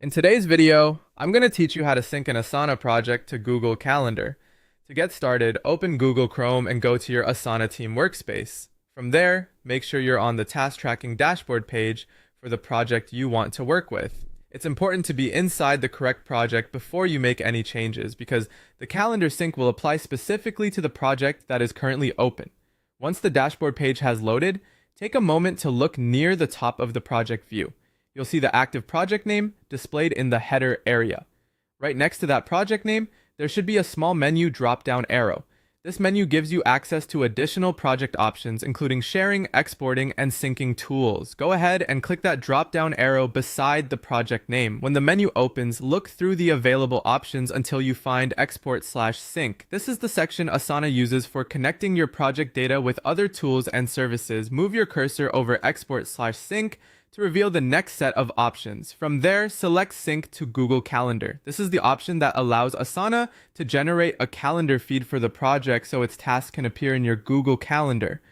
In today's video, I'm going to teach you how to sync an Asana project to Google Calendar. To get started, open Google Chrome and go to your Asana team workspace. From there, make sure you're on the task tracking dashboard page for the project you want to work with. It's important to be inside the correct project before you make any changes because the calendar sync will apply specifically to the project that is currently open. Once the dashboard page has loaded, take a moment to look near the top of the project view. You'll see the active project name displayed in the header area. Right next to that project name, there should be a small menu drop-down arrow. This menu gives you access to additional project options, including sharing, exporting, and syncing tools. Go ahead and click that drop-down arrow beside the project name. When the menu opens, look through the available options until you find Export/Sync. This is the section Asana uses for connecting your project data with other tools and services. Move your cursor over Export/Sync to reveal the next set of options. From there, select Sync to Google Calendar. This is the option that allows Asana to generate a calendar feed for the project so its tasks can appear in your Google Calendar.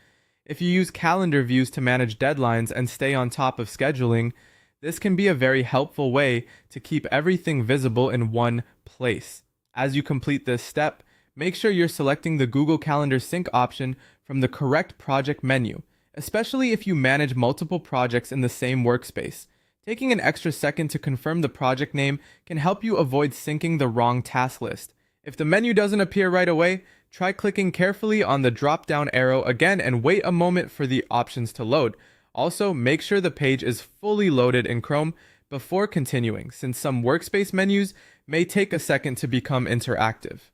If you use calendar views to manage deadlines and stay on top of scheduling, this can be a very helpful way to keep everything visible in one place. As you complete this step, make sure you're selecting the Google Calendar Sync option from the correct project menu, especially if you manage multiple projects in the same workspace. Taking an extra second to confirm the project name can help you avoid syncing the wrong task list. If the menu doesn't appear right away, try clicking carefully on the drop-down arrow again and wait a moment for the options to load. Also, make sure the page is fully loaded in Chrome before continuing, since some workspace menus may take a second to become interactive.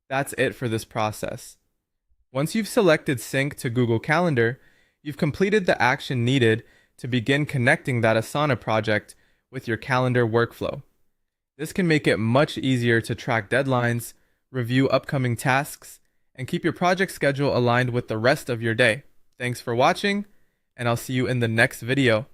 That's it for this process. Once you've selected Sync to Google Calendar, you've completed the action needed to begin connecting that Asana project with your calendar workflow. This can make it much easier to track deadlines, review upcoming tasks, and keep your project schedule aligned with the rest of your day. Thanks for watching, and I'll see you in the next video.